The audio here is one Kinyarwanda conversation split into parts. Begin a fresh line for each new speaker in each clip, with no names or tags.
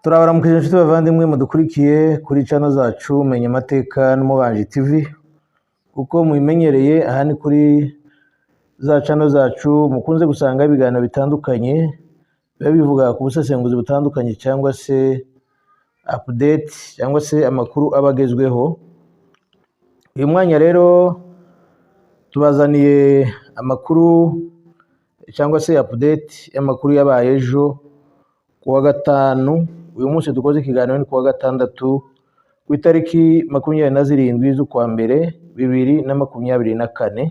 Turabaramukije inshuti bavandimwe mudukurikiye kuri channel zacu Menya Amateka n'Umubanji TV. Uko mubimenyereye aha ni kuri za channel zacu mukunze gusanga ibiganiro bitandukanye biba bivuga ku busesenguzi butandukanye cyangwa se update cyangwa se amakuru abagezweho. Uyu mwanya rero tubazaniye amakuru cyangwa se update y'amakuru yabaye ejo kuwa gatanu. Uyu munsi dukoze ikiganiro ni kuwa gatandatu ku itariki 27 z'ukwa mbere 2024.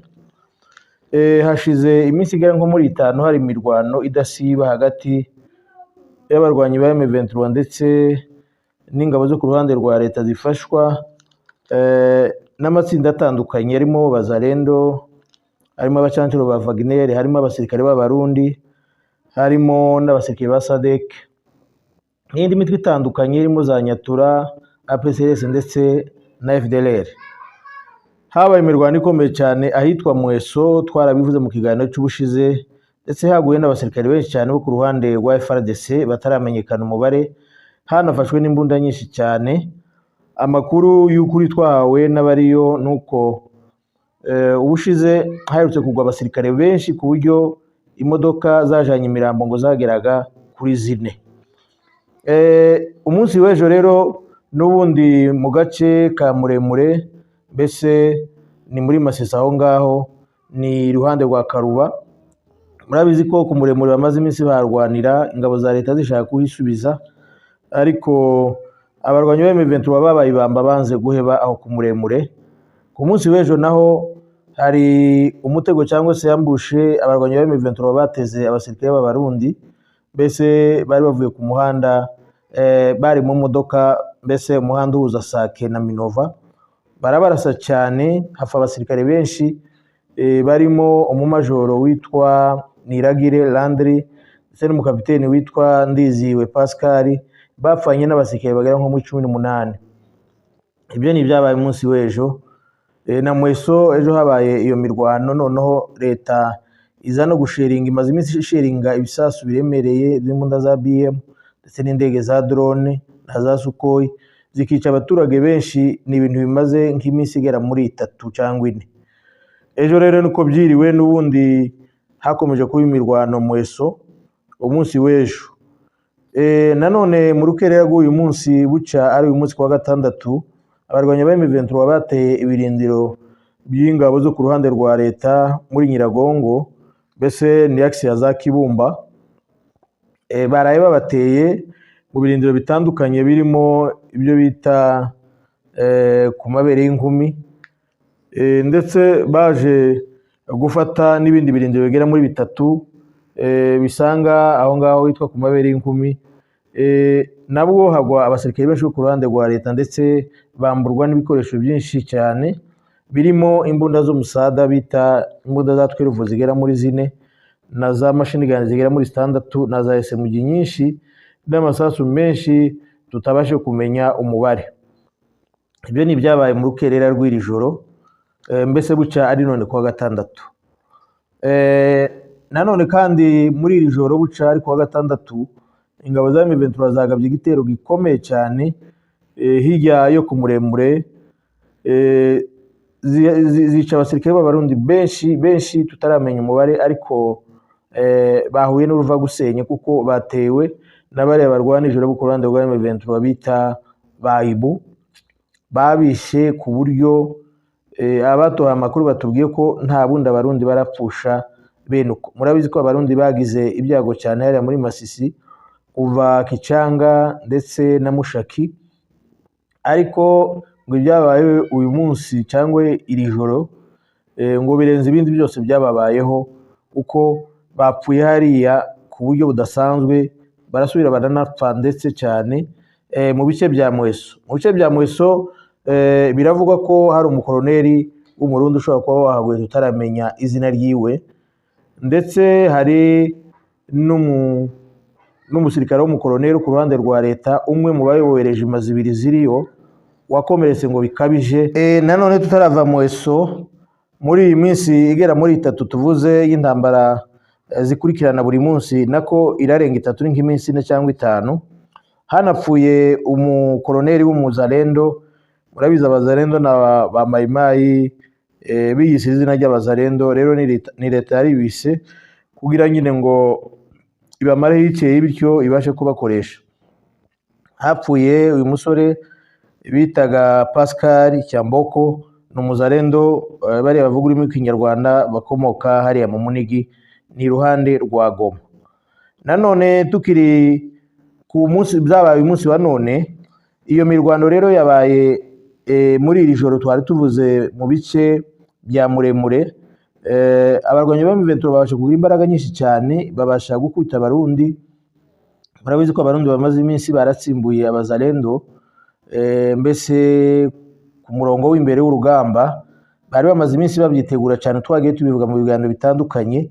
Hashize iminsi igera nko muri 5 hari imirwano idasiba hagati y'abarwanyi ba M23 ndetse n'ingabo zo ku ruhande rwa leta zifashwa n'amatsinda atandukanye, harimo Bazalendo, harimo abacancuro ba Wagner, harimo abasirikare b'abarundi, harimo n'abasirikare ba SADC n'indi mitwe itandukanye irimo za Nyatura, APCLS ndetse na FDLR. Habaye imirwano ikomeye cyane ahitwa Mweso, twarabivuze mu kiganiro cy'ubushize, ndetse haguye n'abasirikare benshi cyane bo ku ruhande rwa FARDC bataramenyekana umubare. Hanafashwe n'imbunda nyinshi cyane. Amakuru y'ukuri twahawe n'abariyo nuko ubushize haherutse kugwa abasirikare benshi ku buryo imodoka zajanye imirambo ngo zageraga kuri 4. Umunsi w'ejo rero n'ubundi mu gace ka Muremure, mbese ni muri Masisi aho ngaho, ni iruhande rwa Karuba. Murabizi ko ku Muremure bamaze iminsi barwanira, ingabo za leta zishaka kuhisubiza, ariko abarwanyi ba M23 babayibamba banze guheba aho ku Muremure. Ku munsi w'ejo naho hari umutego cyangwa se yambushe abarwanyi ba M23 bateze abasirikare b'abarundi, mbese bari bavuye ku muhanda, bari mu modoka, mbese umuhanda uhuza Sake na Minova. Barabarasa cyane, hafa abasirikare benshi, barimo umumajoro witwa Niragire Landry ndetse n'umukapiteni witwa Ndiziwe Pascal, bapfanye n'abasirikare bagera nko mu 18. Ibyo ni byabaye umunsi w'ejo. Na Mweso ejo habaye iyo mirwano, noneho leta iza no gusheringa, imaze iminsi sharinga ibisasu biremereye by'imbunda za BM ndetse n'indege za drone na za Sukhoi, zikica abaturage benshi. Ni ibintu bimaze nk'iminsi igera muri 3 cyangwa 4. Ejo rero nuko byiriwe, n'ubundi hakomeje kuba imirwano Mweso umunsi w'ejo. Nanone mu rukerera rw'uyu munsi buca ari uyu munsi kuwa gatandatu, abarwanyi ba M23 bateye ibirindiro by'ingabo zo ku ruhande rwa leta muri Nyiragongo, mbese ni axe ya za Kibumba. Baraye babateye mu birindiro bitandukanye birimo ibyo bita ku mabere y'inkumi, ndetse baje gufata n'ibindi birindiro bigera muri 3 bisanga aho ngaho hitwa ku mabere y'inkumi. Nabwo hagwa abasirikare benshi ku ruhande rwa leta, ndetse bamburwa n'ibikoresho byinshi cyane, birimo imbunda zo musada bita imbunda za 12 zigera muri 4, na za machine gun zigera muri 6, na za SMG nyinshi, n'amasasu menshi tutabashe kumenya umubare. Ibyo ni byabaye mu rukerera rw'iri joro, mbese buca ari none kuwa gatandatu. Nanone kandi muri iri joro buca ari kuwa gatandatu, ingabo za M23 zagabye igitero gikomeye cyane hirya yo ku Muremure, zica abasirikare b'abarundi benshi tutaramenya umubare, ariko bahuye n'uruva gusenye kuko batewe n'abari barwanije bo ku ruhande rwa M23 bita Bayibu. Babishe ku buryo abatoha amakuru batubwiye ko nta bundi abarundi barapfusha benuko. Murabizi ko abarundi bagize ibyago cyane hariya muri Masisi kuva Kicanga ndetse na Mushaki, ariko ngo ibyabaye uyu munsi cyangwa iri joro ngo birenze ibindi byose byababayeho, uko bapfuye hariya ku buryo budasanzwe, barasubira baranapfa ndetse cyane mu bice bya Mweso. Mu bice bya Mweso biravugwa ko hari umukoloneli w'umurundi ushobora kuba wahaguye tutaramenya izina ryiwe, ndetse hari n'umusirikare w'umukoloneli ku ruhande rwa leta, umwe mu bayoboreje imazi 2 ziriyo, wakomeretse ngo bikabije. Nanone tutarava Mweso, muri iyi minsi igera muri 3 tuvuze y'intambara zikurikirana buri munsi, nako irarenga 3 nk'iminsi 4 cyangwa 5, hanapfuye umukoloneli w'umuzalendo. Murabizi abazalendo na ba mayimayi biyise izina ry'abazalendo, rero ni leta yaribise kugira nyine ngo ibamareho ikeye bityo ibashe kubakoresha. Hapfuye uyu musore bitaga Pascal Cyamboko, ni umuzalendo bariya bavuga ururimi rw'ikinyarwanda bakomoka hariya mu Munigi, ni iruhande rwa Goma. Nanone tukiri ku munsi byabaye umunsi wa none, iyo mirwano rero yabaye muri iri joro twari tuvuze mu bice bya Muremure. Abarwanyi ba M23 babasha kugira imbaraga nyinshi cyane, babasha gukubita abarundi. Murabizi ko abarundi bamaze iminsi baratsimbuye abazalendo, mbese ku murongo w'imbere w'urugamba bari bamaze iminsi babyitegura cyane, twagiye tubivuga mu biganiro bitandukanye.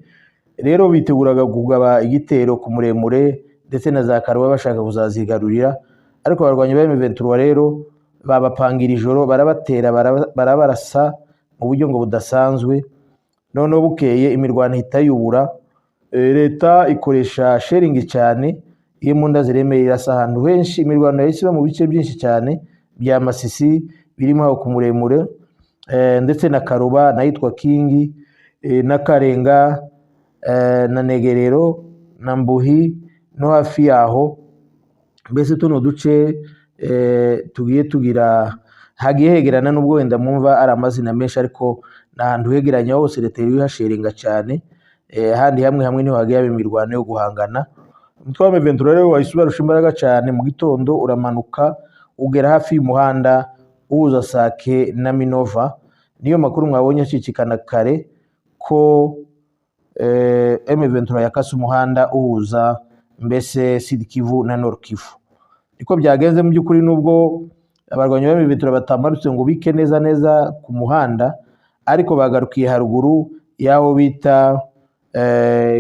Rero biteguraga kugaba igitero ku Muremure ndetse na za Karuba bashaka kuzazigarurira, ariko abarwanyi ba M23 rero babapangira ijoro, barabatera barabarasa mu buryo ngo budasanzwe. Noneho bukeye imirwano ihita yubura, leta ikoresha sharing cyane, iyo munda ziremeye irasa ahantu henshi. Imirwano yahise iba mu bice byinshi cyane bya Masisi birimo aho ku Muremure, ndetse na Karuba nahitwa Kingi, na Karenga, na Negerero, na Mbuhi no hafi yaho. Mbese tuno duce tugiye tugira hagiye hegerana, n'ubwo wenda mwumva ari amazina menshi, ariko n'ahantu hegeranye hose leta yihashiringa cyane. Handi hamwe niho hagiye imirwano yo guhangana. Umutwe wa M23 rero wahise ubarusha imbaraga cyane. Mu gitondo uramanuka ugera hafi y'umuhanda uhuza Sake na Minova. Niyo makuru mwabonye acicikana kare ko M23 yakase umuhanda uhuza mbese Sud Kivu na Nord Kivu. Niko byagenze mu by'ukuri, nubwo abarwanyi ba M23 batamarutse ngo bike neza ku muhanda, ariko bagarukiye haruguru yaho bita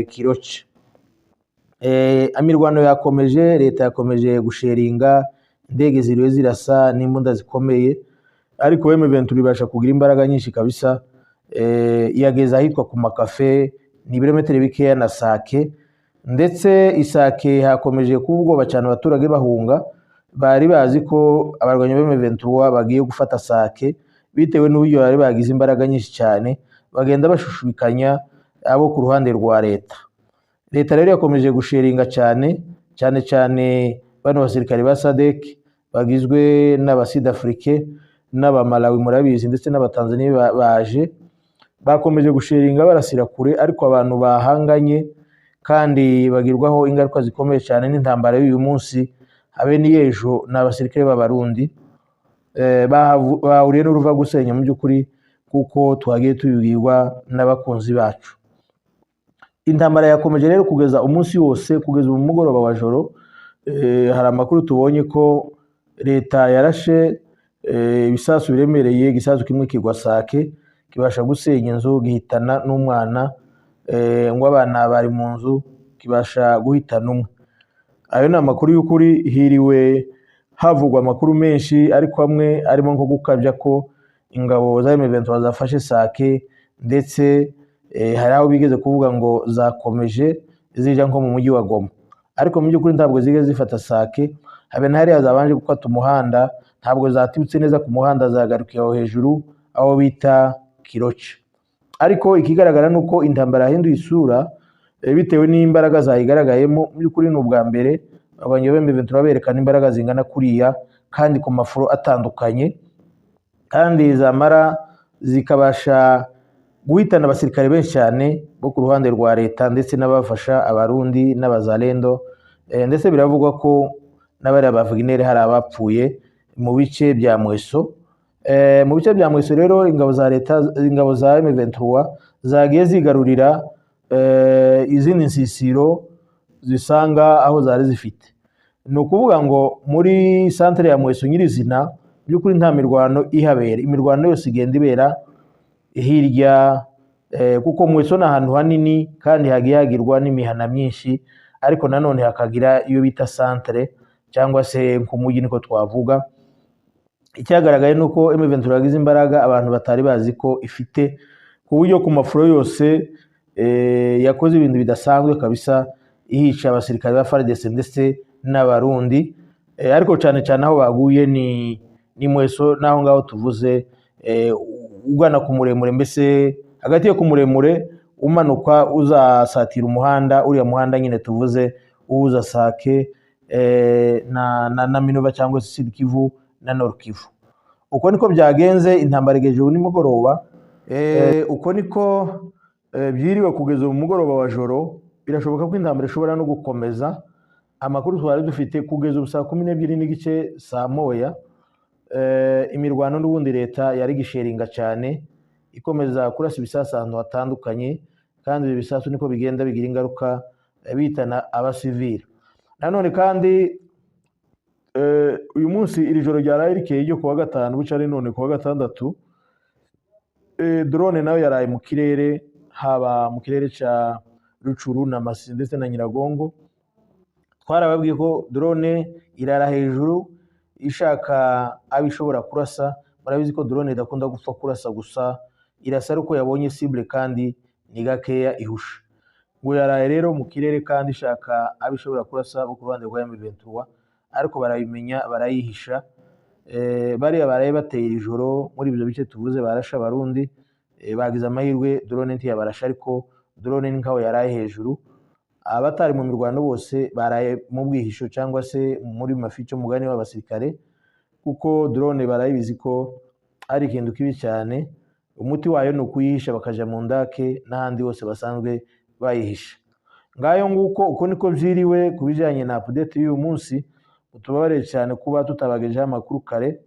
Kiroche. Amirwano yakomeje, leta yakomeje gusheringa, indege ziriwe zirasa n'imbunda zikomeye, ariko M23 ibasha kugira imbaraga nyinshi kabisa. Yageza ahitwa ku Makafe, ni ibirometero bikeya na Sake, ndetse Isake hakomeje kuba ubwoba cyane, abaturage bahunga. Bari bazi ko abarwanyi ba M23 bagiye gufata Sake, bitewe n'uburyo bari bagize imbaraga nyinshi cyane, bagenda bashushubikanya abo ku ruhande rwa leta. Leta rero yakomeje gusheringa cyane bano basirikare ba SADC bagizwe n'Abasud Afrique n'Abamalawi, murabizi, ndetse n'Abatanzania baje, bakomeje gusheringa barasira kure, ariko abantu bahanganye kandi bagirwaho ingaruka zikomeye cyane n'intambara y'uyu munsi habe n'ejo. N'abasirikare b'Abarundi bahuriye n'uruva gusenya mu by'ukuri, kuko twagiye tubibwirwa n'abakunzi bacu. Intambara yakomeje rero kugeza umunsi wose, kugeza mu mugoroba wa joro. Hari amakuru tubonye ko leta yarashe ibisasu biremereye, igisasu kimwe kigwa Sake kibasha gusenya inzu gihitana n'umwana, ngo abana bari mu nzu kibasha guhitana umwe. Ayo ni amakuru y'ukuri, hiriwe havugwa amakuru menshi, ariko amwe arimo nko gukabya ko ingabo za M23 zafashe Sake, ndetse hari aho bigeze kuvuga ngo zakomeje zija nko mu mujyi wa Goma, ariko mu by'ukuri ntabwo zigeze zifata Sake. Habe na hariya zabanje gufata umuhanda, ntabwo zatibutse neza ku muhanda, zagarukiye aho hejuru aho bita Kiroche. Ariko ikigaragara nuko intambara yahinduye isura bitewe n'imbaraga zayigaragayemo. Mu by'ukuri ni ubwa mbere abanye M23 berekana imbaraga zingana kuriya, kandi ku mafuro atandukanye, kandi zamara zikabasha guhitana abasirikare benshi cyane bo ku ruhande rwa leta, ndetse n'abafasha Abarundi n'Abazalendo, ndetse biravugwa ko n'abari ba Wagner hari abapfuye mu bice bya Mweso. Mu bice bya Mweso rero ingabo za leta, ingabo za M23 zagiye zigarurira izindi nsisiro zisanga aho zari zifite. Ni ukuvuga ngo muri centre ya Mweso nyirizina by'ukuri nta mirwano ihabera, imirwano yose igenda ibera hirya, kuko Mweso ni ahantu hanini kandi hagiye hagirwa n'imihana myinshi, ariko nanone hakagira iyo bita centre cyangwa se nk'umujyi niko twavuga. Icyagaragaye nuko M23 yagize imbaraga abantu batari bazi ko ifite, ku buryo ku mafuro yose yakoze ibintu bidasanzwe kabisa, ihica abasirikare ba FARDC ndetse n'Abarundi. ariko cyane cyane aho baguye ni Mweso naho ngaho tuvuze ugana ku muremure, mbese hagati yo ku muremure umanuka uzasatira umuhanda, uriya muhanda nyine tuvuze uhuza Sake na Minova cyangwa se Sud Kivu na Nord Kivu. Uko niko byagenze, intambara igejeje nimugoroba, uko niko byiriwe kugeza mu mugoroba wa joro. Birashoboka ko intambara ishobora no gukomeza. Amakuru twari dufite kugeza ubu saa 12 n'igice saa moya, imirwano n'ubundi leta yari gisheringa cyane, ikomeza kurasa ibisasu ahantu hatandukanye, kandi ibi bisasu niko bigenda bigira ingaruka bitana abasivili. Nanone kandi uyu munsi iri joro ryaraye rikeye ryo kuwa gatanu buca ari none kuwa gatandatu, drone nayo yaraye mu kirere, haba mu kirere ca Rucuru na Masisi ndetse na Nyiragongo. Twarababwiye ko drone irara hejuru ishaka abishobora kurasa. Murabizi ko drone idakunda gupfa kurasa gusa, irasa uko yabonye cible kandi ni gakeya ihusha. Ngo yaraye rero mu kirere kandi ishaka abishobora kurasa ku ruhande rwa M23, ariko barabimenya barayihisha. Bariya baraye bateye ijoro muri ibyo bice tuvuze, barasha Barundi, bagize amahirwe drone ntiyabarasha, ariko drone nkaho yaraye hejuru. Abatari mu mirwano bose baraye mu bwihisho cyangwa se muri maficho mugani w'abasirikare, kuko drone barayibizi ko ari ikintu kibi cyane. Umuti wayo no kuyihisha bakaja mu ndake n'ahandi hose basanzwe bayihisha. Ngayo nguko uko niko byiriwe kubijanye na update y'uyu munsi. Utubabare cyane kuba tutabagejeho amakuru kare,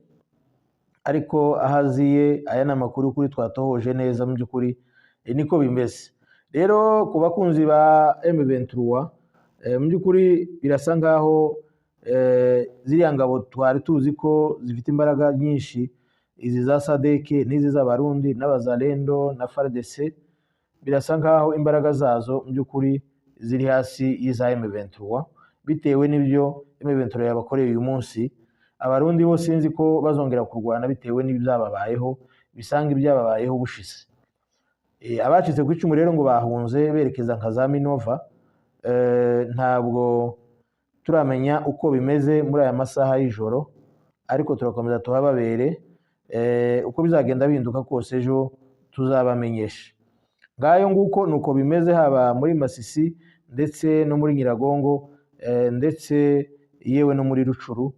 ariko ahaziye aya n'amakuru kuri twatohoje neza mu by'ukuri niko bimeze. Rero ku bakunzi ba M23 mu by'ukuri birasa ngaho ziriya ngabo twari tuzi ko zifite imbaraga nyinshi, izi za Sadeke n'izi z'Abarundi n'Abazalendo na FARDC, birasa ngaho imbaraga zazo mu by'ukuri ziri hasi y'iza M23, bitewe n'ibyo M23 yabakoreye uyu munsi. Abarundi bo sinzi ko bazongera kurwana bitewe n'ibyababayeho, bisanga ibyababayeho bushize. Abacitse ku icumu rero ngo bahunze berekeza nka za Minova, ntabwo turamenya uko bimeze muri aya masaha y'ijoro, ariko turakomeza tuhababere. Uko bizagenda bihinduka kose ejo tuzabamenyesha. Ngayo nguko nuko bimeze, haba muri Masisi ndetse no muri Nyiragongo, ndetse yewe no muri Rucuru.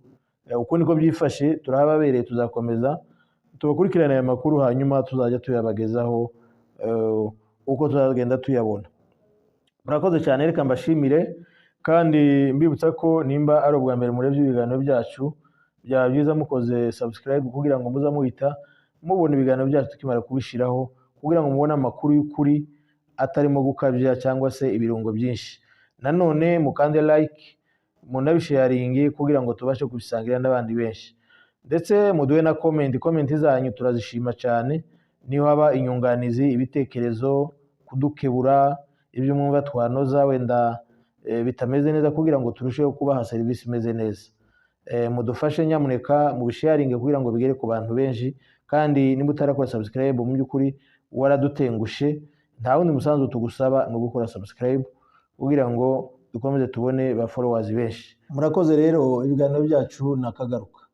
Uko niko byifashe, turahababereye, tuzakomeza tubakurikirana aya makuru, hanyuma tuzajya tuyabagezaho uko tuzagenda tuyabona. Murakoze cyane, reka mbashimire kandi mbibutsa ko nimba ari ubwa mbere murebye ibiganiro byacu, byaba byiza mukoze subscribe kugira ngo muza muhita mubona ibiganiro byacu tukimara kubishiraho, kugira ngo mubone amakuru y'ukuri atarimo gukabya cyangwa se ibirungo byinshi. Nanone mukande like, munabisharinge kugira ngo tubashe kubisangira n'abandi benshi, ndetse muduhe na comment zanyu, turazishima cyane. Niyo haba inyunganizi, ibitekerezo, kudukebura ibyo mwumva twanoza wenda bitameze neza, kugira ngo turusheho kubaha serivisi imeze neza. Mudufashe nyamuneka mubisharinge kugira ngo bigere ku bantu benshi, kandi niba utarakora subscribe mu by'ukuri waradutengushe. Nta wundi musanzu tugusaba no gukora subscribe kugira ngo dukomeze tubone ba followers benshi. Murakoze rero, ibiganiro byacu nakagaruka.